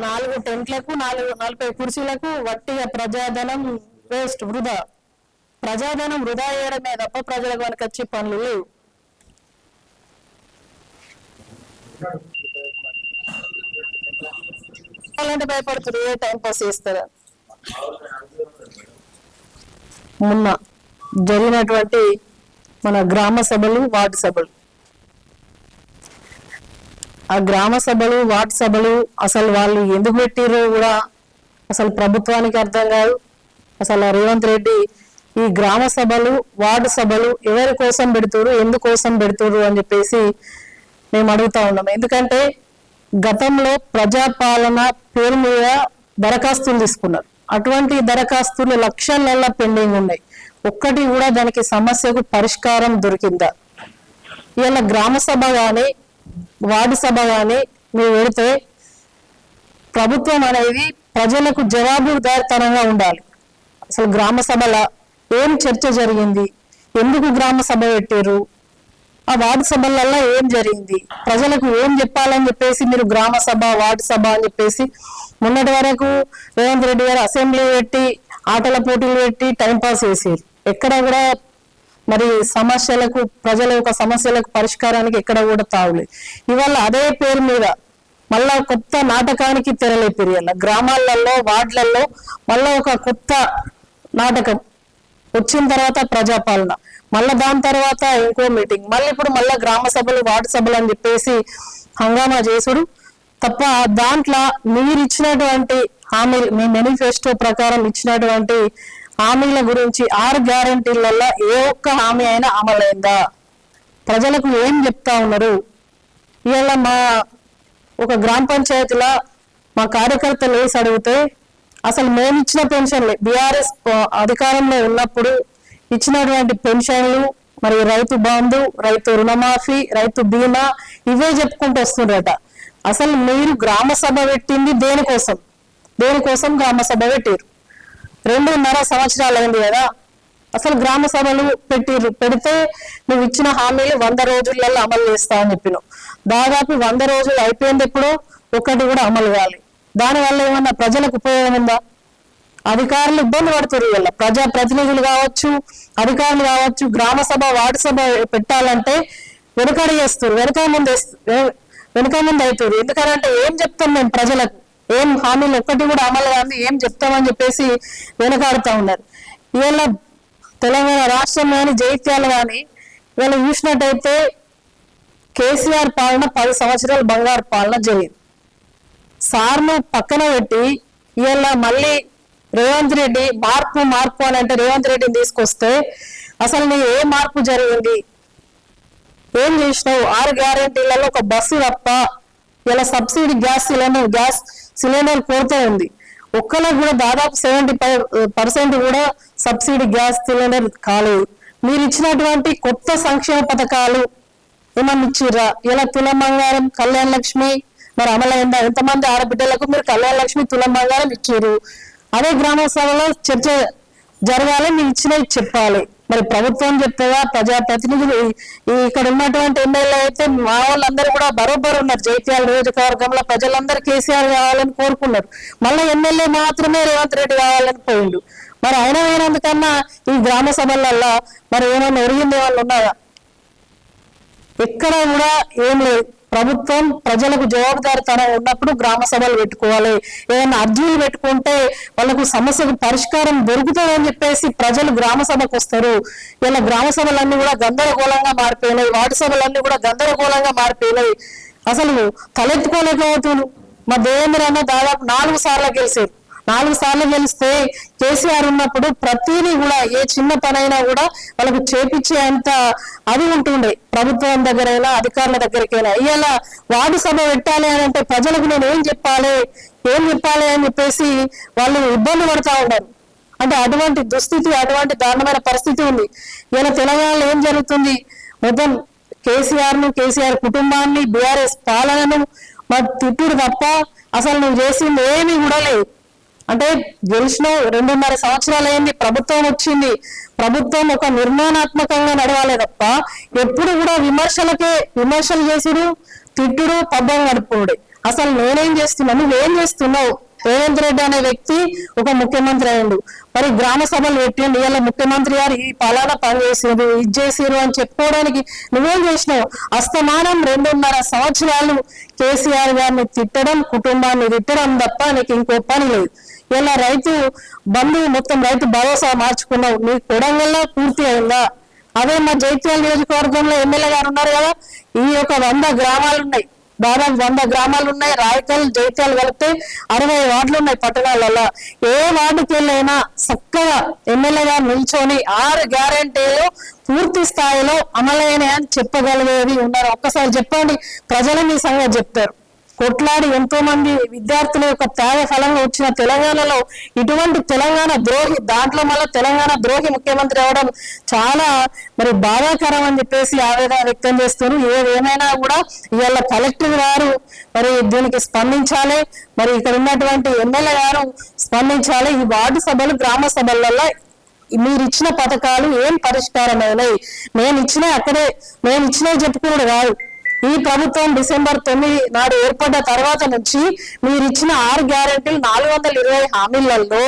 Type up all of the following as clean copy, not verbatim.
4 టెంట్లకు 40 కుర్చీలకు వట్టిగా ప్రజాధనం వేస్ట్, వృధా. ప్రజాధనం వృధా చేయడమే తప్ప ప్రజలకు మనకు వచ్చే పనులు లేవు. అలాంటి భయపడుతుంది, ఏ టైం పాస్ చేస్తారా. మొన్న జరిగినటువంటి మన గ్రామ సభలు, వార్డు సభలు, ఆ గ్రామ సభలు, వార్డు సభలు అసలు వాళ్ళు ఎందుకు పెట్టిరో కూడా అసలు ప్రభుత్వానికి అర్థం కాదు. అసలు రేవంత్ రెడ్డి ఈ గ్రామ సభలు, వార్డు సభలు ఎవరి కోసం పెడుతురు, ఎందుకోసం పెడుతురు అని చెప్పేసి మేము అడుగుతా ఉన్నాం. ఎందుకంటే గతంలో ప్రజాపాలన పేరు మీద దరఖాస్తులు తీసుకున్నారు. అటువంటి దరఖాస్తులు లక్షల పెండింగ్ ఉన్నాయి. ఒక్కటి కూడా దానికి సమస్యకు పరిష్కారం దొరికిందా? ఇవాళ గ్రామ సభ కానీ వార్డు సభ కానీ మీరు పెడితే ప్రభుత్వం అనేది ప్రజలకు జవాబుదారితనంగా ఉండాలి. అసలు గ్రామ సభలో ఏం చర్చ జరిగింది, ఎందుకు గ్రామ సభ పెట్టారు, ఆ వార్డు సభలలో ఏం జరిగింది, ప్రజలకు ఏం చెప్పాలని చెప్పేసి మీరు గ్రామ సభ, వార్డు సభ అని చెప్పేసి మొన్నటి వరకు రేవంత్ రెడ్డి గారు అసెంబ్లీ పెట్టి ఆటల పోటీలు పెట్టి టైంపాస్ చేసారు. ఎక్కడ కూడా మరి సమస్యలకు, ప్రజల యొక్క సమస్యలకు పరిష్కారానికి ఎక్కడ కూడా తావులేదు. ఇవాళ అదే పేరు మీద మళ్ళా కొత్త నాటకానికి తెరలేపారు. ఇలా గ్రామాలలో, వార్డులలో మళ్ళా ఒక కొత్త నాటకం వచ్చిన తర్వాత ప్రజాపాలన, మళ్ళా దాని తర్వాత ఇంకో మీటింగ్, మళ్ళీ ఇప్పుడు మళ్ళా గ్రామ సభలు, వార్డు సభలు అని చెప్పేసి హంగామా చేసుడు తప్ప దాంట్లో మీరు ఇచ్చినటువంటి హామీలు, మీ మేనిఫెస్టో ప్రకారం ఇచ్చినటువంటి హామీల గురించి 6 గ్యారంటీలలో ఏ ఒక్క హామీ అయినా అమలైందా? ప్రజలకు ఏం చెప్తా ఉన్నారు? ఇవాళ మా ఒక గ్రామ పంచాయతీలో మా కార్యకర్తలు వేసి అడిగితే అసలు మేము ఇచ్చిన పెన్షన్లే, బీఆర్ఎస్ అధికారంలో ఉన్నప్పుడు ఇచ్చినటువంటి పెన్షన్లు, మరి రైతు బంధు, రైతు రుణమాఫీ, రైతు బీమా ఇవే చెప్పుకుంటూ వస్తుండట. అసలు మీరు గ్రామ సభ పెట్టింది దేనికోసం? దేనికోసం గ్రామ సభ పెట్టారు? 2.5 సంవత్సరాలు అయింది కదా. అసలు గ్రామ సభలు పెడితే నువ్వు ఇచ్చిన హామీలు 100 రోజులలో అమలు చేస్తా అని చెప్పినావు. దాదాపు 100 రోజులు అయిపోయింది, ఎప్పుడో ఒకటి కూడా అమలు కావాలి. దానివల్ల ఏమన్నా ప్రజలకు ఉపయోగం ఉందా? అధికారులు ఇబ్బంది పడుతున్నారు. వీళ్ళ ప్రజా ప్రతినిధులు కావచ్చు, అధికారులు కావచ్చు, గ్రామ సభ, వార్డు సభ పెట్టాలంటే వెనుకడి చేస్తారు, వెనుక ముందు అవుతారు. ఎందుకంటే ఏం చెప్తాం మేము ప్రజలకు, ఏం హామీలు ఒక్కటి కూడా అమలు కాదు, ఏం చెప్తామని చెప్పేసి వెనకాడుతూ ఉన్నారు. ఇవాళ తెలంగాణ రాష్ట్రం కానీ, జైత్యాలు కానీ ఇవాళ చూసినట్టయితే కేసీఆర్ పాలన 10 సంవత్సరాలు బంగారు పాలన జరిగింది. సార్ను పక్కన పెట్టి ఇవాళ మళ్ళీ రేవంత్ రెడ్డి మార్పు అని అంటే రేవంత్ రెడ్డిని తీసుకొస్తే అసలు నీ ఏ మార్పు జరిగింది? ఏం చేసినావు? 6 గ్యారంటీలలో ఒక బస్సు తప్ప ఇలా సబ్సిడీ గ్యాస్ సిలిండర్ కొరత ఉంది. ఒక్కరికి కూడా దాదాపు 75% కూడా సబ్సిడీ గ్యాస్ సిలిండర్ కాలేదు. మీరు ఇచ్చినటువంటి కొత్త సంక్షేమ పథకాలు ఏమన్నా ఇచ్చిర్రా? ఇలా తులం బంగారం, కళ్యాణ లక్ష్మి మరి అమలైందా? ఎంతమంది ఆడబిడ్డలకు మీరు కళ్యాణ లక్ష్మి, తులం బంగారం ఇచ్చారు? అదే గ్రామ సభలో చర్చ జరగాలి, మీరు ఇచ్చినవి చెప్పాలి. మరి ప్రభుత్వం చెప్తుందా? ప్రజాప్రతినిధులు ఇక్కడ ఉన్నటువంటి ఎమ్మెల్యే అయితే మా వాళ్ళందరూ కూడా బరోబర్ ఉన్నారు. జైత్యాల నియోజకవర్గంలో ప్రజలందరూ కేసీఆర్ కావాలని కోరుకున్నారు. మళ్ళీ ఎమ్మెల్యే మాత్రమే రేవంత్ రెడ్డి కావాలని పోయిండు. మరి ఆయన అయినందుకన్నా ఈ గ్రామ సభలలో మరి ఏమైనా ఒరిగింది వాళ్ళు ఉన్నారా? ఎక్కడ కూడా ఏం లేదు. ప్రభుత్వం ప్రజలకు జవాబుదారితనం ఉన్నప్పుడు గ్రామ సభలు పెట్టుకోవాలి. ఏదైనా అర్జీలు పెట్టుకుంటే వాళ్ళకు సమస్యకు పరిష్కారం దొరుకుతుందని చెప్పేసి ప్రజలు గ్రామ సభకు వస్తారు. ఇలా గ్రామ సభలన్నీ కూడా గందరగోళంగా మారిపోయినాయి, వార్డు సభలన్నీ కూడా గందరగోళంగా మారిపోయినాయి. అసలు తలెత్తుకోలేకపోతున్నారు. మా దేవేంద్ర అన్న దాదాపు 4 సార్లు గెలిచారు. 4 సార్లు గెలిస్తే కేసీఆర్ ఉన్నప్పుడు ప్రతిదీ కూడా ఏ చిన్న పనైనా కూడా వాళ్ళకు చేపించే అంత అది ఉంటుండే, ప్రభుత్వం దగ్గరైనా అధికారుల దగ్గరికైనా. ఇవాళ వార్డు సభ పెట్టాలి అని అంటే ప్రజలకు నేను ఏం చెప్పాలి అని చెప్పేసి వాళ్ళు ఇబ్బంది పడుతూ ఉన్నారు. అంటే అటువంటి దుస్థితి, అటువంటి దారుణమైన పరిస్థితి ఉంది. ఇలా తెలంగాణలో ఏం జరుగుతుంది? మొత్తం కేసీఆర్ కుటుంబాన్ని, బీఆర్ఎస్ పాలనను మరి తిట్టుడు తప్ప అసలు నువ్వు చేసింది ఏమీ కూడా లేదు. అంటే గెలిచిన 2.5 సంవత్సరాలు అయింది, ప్రభుత్వం వచ్చింది, ప్రభుత్వం ఒక నిర్మాణాత్మకంగా నడవాలి తప్ప ఎప్పుడు కూడా విమర్శలు చేసుడు, తిట్టుడు, పబ్బం గడుపుడు. అసలు నేనేం చేస్తున్నా, నువ్వేం చేస్తున్నావు? రేవంత్ రెడ్డి అనే వ్యక్తి ఒక ముఖ్యమంత్రి అయ్యిండు, మరి గ్రామ సభలు పెట్టిండు, ఇవాళ ముఖ్యమంత్రి గారు ఈ పలానా పని చేసారు, ఇది చేసారు అని చెప్పుకోవడానికి నువ్వేం చేసినావు? అస్తమానం 2.5 సంవత్సరాలు కేసీఆర్ గారిని తిట్టడం, కుటుంబాన్ని తిట్టడం తప్ప నీకు ఇంకో పని లేదు. ఇలా రైతు బంధు మొత్తం రైతు భరోసా మార్చుకున్నావు, నీ కొడంగల్లో పూర్తి అయిందా? అదే మా జైత్యాల నియోజకవర్గంలో ఎమ్మెల్యే గారు ఉన్నారు కదా, ఈ యొక్క 100 గ్రామాలు ఉన్నాయి, దాదాపు 100 గ్రామాలు ఉన్నాయి. రాయకల్, జైత్యాలు కలిపితే 60 వార్డులు ఉన్నాయి పట్టణాలలో. ఏ వార్డుకి వెళ్ళైనా చక్కగా ఎమ్మెల్యే గారు నిల్చొని 6 గ్యారెంటీలు పూర్తి స్థాయిలో అమలైనాయని చెప్పగలిగేది ఉన్నారు. ఒక్కసారి చెప్పండి, ప్రజలు మీ సంగతి చెప్తారు. కొట్లాడి ఎంతో మంది విద్యార్థుల యొక్క త్యాగ ఫలంగా వచ్చిన తెలంగాణలో ఇటువంటి తెలంగాణ ద్రోహి, దాంట్లో మళ్ళీ తెలంగాణ ద్రోహి ముఖ్యమంత్రి అవడం చాలా మరి బాధాకరం అని చెప్పేసి ఆవేదన వ్యక్తం చేస్తున్నారు. ఏదేమైనా కూడా ఇవాళ కలెక్టర్ గారు మరి దీనికి స్పందించాలి, మరి ఇక్కడ ఉన్నటువంటి ఎమ్మెల్యే గారు స్పందించాలి. ఈ వార్డు సభలు, గ్రామ సభలలో మీరు ఇచ్చిన పథకాలు ఏం పరిష్కారమైనాయి? నేను ఇచ్చినవి చెప్పుకున్నాడు కాదు. ఈ ప్రభుత్వం డిసెంబర్ 9 నాడు ఏర్పడ్డ తర్వాత నుంచి మీరు ఇచ్చిన 6 గ్యారెంటీలు 420 హామీలలో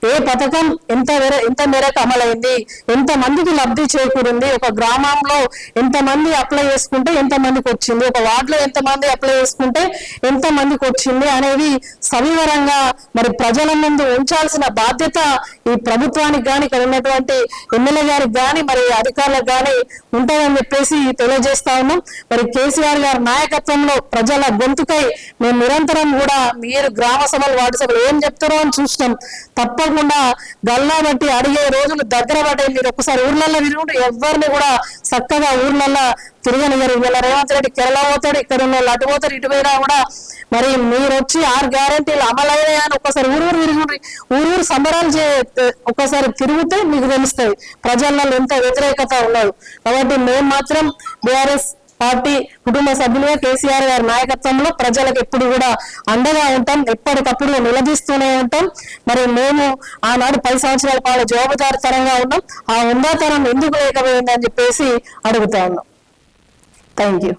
ఏ పథకం ఎంత మేరకు అమలైంది, ఎంత మందికి లబ్ధి చేకూరింది, ఒక గ్రామంలో ఎంత మంది అప్లై చేసుకుంటే ఎంత మందికి వచ్చింది, ఒక వార్డులో ఎంత మంది అప్లై చేసుకుంటే ఎంత మందికి వచ్చింది అనేది సవివరంగా మరి ప్రజల ముందు ఉంచాల్సిన బాధ్యత ఈ ప్రభుత్వానికి కానీ, ఇక్కడ ఉన్నటువంటి ఎమ్మెల్యే గారికి కానీ, మరి అధికారులకు కానీ ఉంటుందని చెప్పేసి తెలియజేస్తా ఉన్నాం. మరి కేసీఆర్ గారి నాయకత్వంలో ప్రజల గొంతుకై మేము నిరంతరం కూడా మీరు గ్రామ సభలు, వార్డు సభలు ఏం చెప్తారో అని చూస్తాం. తప్పకుండా గల్లా బట్టి అడిగే రోజులు దగ్గర పడ్డాయి. మీరు ఒకసారి ఊర్లలో తిరుగుంటే ఎవరిని కూడా చక్కగా ఊర్లలో తిరగనిగారు. ఇలా రేవంత్ రెడ్డి కేరళ పోతాడు, ఇక్కడ ఉన్న వాళ్ళు అటు పోతారు, ఇటు పోయినా కూడా మరి మీరు వచ్చి 6 గ్యారెంటీలు అమలయ్యాయి అని ఒకసారి ఊరు తిరుగుండ్రి, ఊరు సంబరాలు ఒకసారి తిరిగితే మీకు తెలుస్తాయి ప్రజల్లో ఎంత వ్యతిరేకత ఉన్నది. కాబట్టి మేము మాత్రం బీఆర్ఎస్ పార్టీ కుటుంబ సభ్యులుగా కేసీఆర్ గారి నాయకత్వంలో ప్రజలకు ఎప్పుడు కూడా అండగా ఉంటాం, ఎప్పటికప్పుడు నిలదీస్తూనే ఉంటాం. మరి మేము ఆనాడు 10 సంవత్సరాల పాటు జవాబుదారీతనంగా ఉన్నాం, ఆ ఉందాతనం ఎందుకు లేకపోయిందని చెప్పేసి అడుగుతా ఉన్నాం. Thank you.